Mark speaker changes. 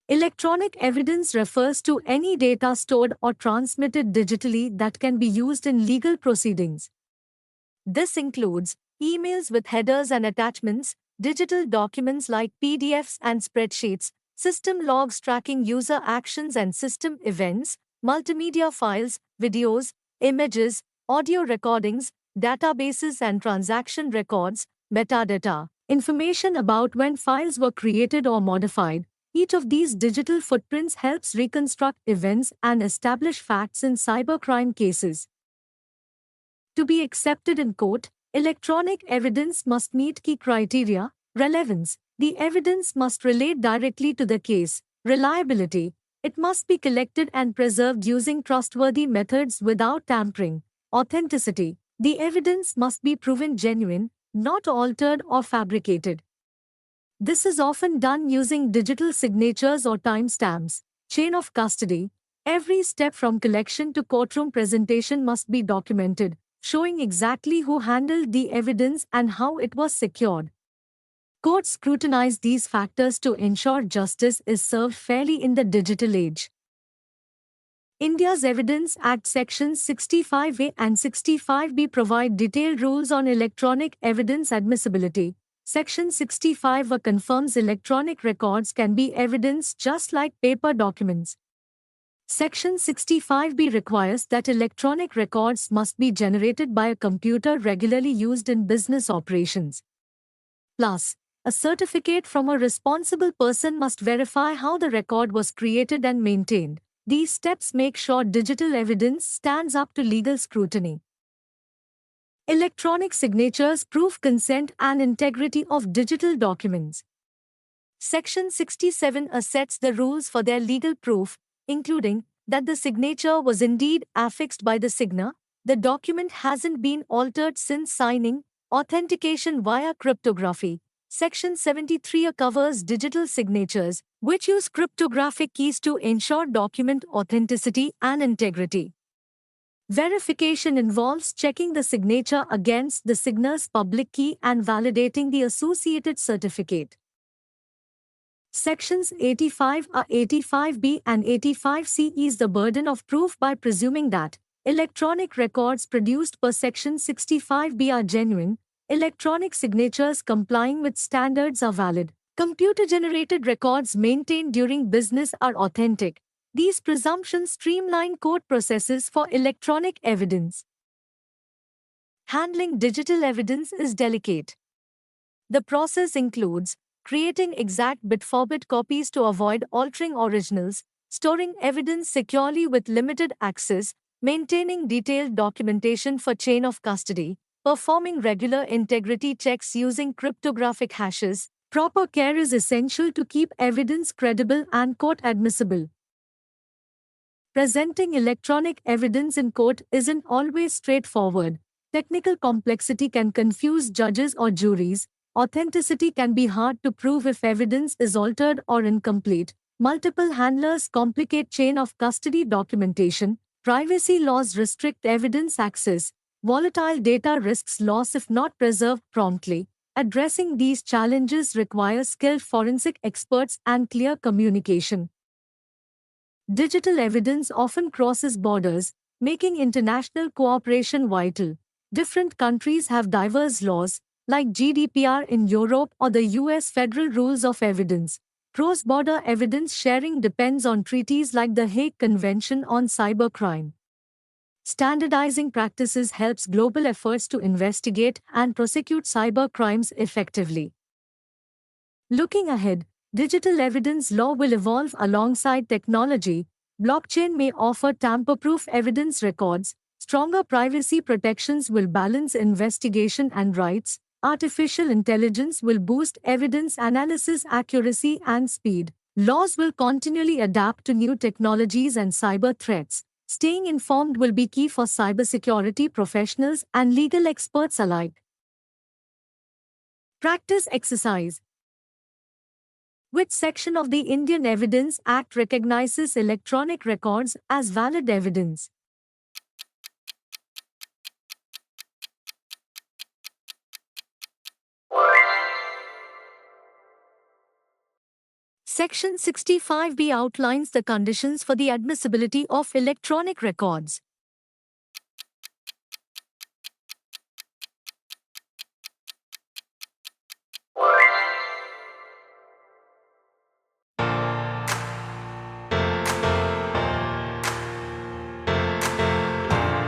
Speaker 1: Electronic evidence refers to any data stored or transmitted digitally that can be used in legal proceedings. This includes emails with headers and attachments, digital documents like PDFs and spreadsheets, system logs tracking user actions and system events, multimedia files, videos, images, audio recordings, databases and transaction records, metadata, information about when files were created or modified. Each of these digital footprints helps reconstruct events and establish facts in cybercrime cases. To be accepted in court, electronic evidence must meet key criteria: relevance. The evidence must relate directly to the case; reliability. It must be collected and preserved using trustworthy methods without tampering; authenticity. The evidence must be proven genuine, not altered or fabricated. This is often done using digital signatures or timestamps. Chain of custody. Every step from collection to courtroom presentation must be documented, showing exactly who handled the evidence and how it was secured. Courts scrutinize these factors to ensure justice is served fairly in the digital age. India's Evidence Act Sections 65A and 65B provide detailed rules on electronic evidence admissibility. Section 65A confirms electronic records can be evidence just like paper documents. Section 65B requires that electronic records must be generated by a computer regularly used in business operations. Plus, a certificate from a responsible person must verify how the record was created and maintained. These steps make sure digital evidence stands up to legal scrutiny. Electronic signatures prove consent and integrity of digital documents. Section 67A sets the rules for their legal proof, including that the signature was indeed affixed by the signer, the document hasn't been altered since signing, authentication via cryptography. Section 73A covers digital signatures, which use cryptographic keys to ensure document authenticity and integrity. Verification involves checking the signature against the signer's public key and validating the associated certificate. Sections 85A, 85B, and 85C ease the burden of proof by presuming that electronic records produced per Section 65B are genuine, electronic signatures complying with standards are valid, computer-generated records maintained during business are authentic. These presumptions streamline court processes for electronic evidence. Handling digital evidence is delicate. The process includes creating exact bit-for-bit copies to avoid altering originals, storing evidence securely with limited access, maintaining detailed documentation for chain of custody, performing regular integrity checks using cryptographic hashes. Proper care is essential to keep evidence credible and court admissible. Presenting electronic evidence in court isn't always straightforward. Technical complexity can confuse judges or juries. Authenticity can be hard to prove if evidence is altered or incomplete. Multiple handlers complicate chain of custody documentation. Privacy laws restrict evidence access. Volatile data risks loss if not preserved promptly. Addressing these challenges requires skilled forensic experts and clear communication. Digital evidence often crosses borders, making international cooperation vital. Different countries have diverse laws, like GDPR in Europe or the US Federal Rules of Evidence. Cross-border evidence sharing depends on treaties like the Hague Convention on Cybercrime. Standardizing practices helps global efforts to investigate and prosecute cybercrimes effectively. Looking ahead, digital evidence law will evolve alongside technology. Blockchain may offer tamper-proof evidence records. Stronger privacy protections will balance investigation and rights. Artificial intelligence will boost evidence analysis accuracy and speed. Laws will continually adapt to new technologies and cyber threats. Staying informed will be key for cybersecurity professionals and legal experts alike. Practice exercise. Which section of the Indian Evidence Act recognizes electronic records as valid evidence? Section 65B outlines the conditions for the admissibility of electronic records.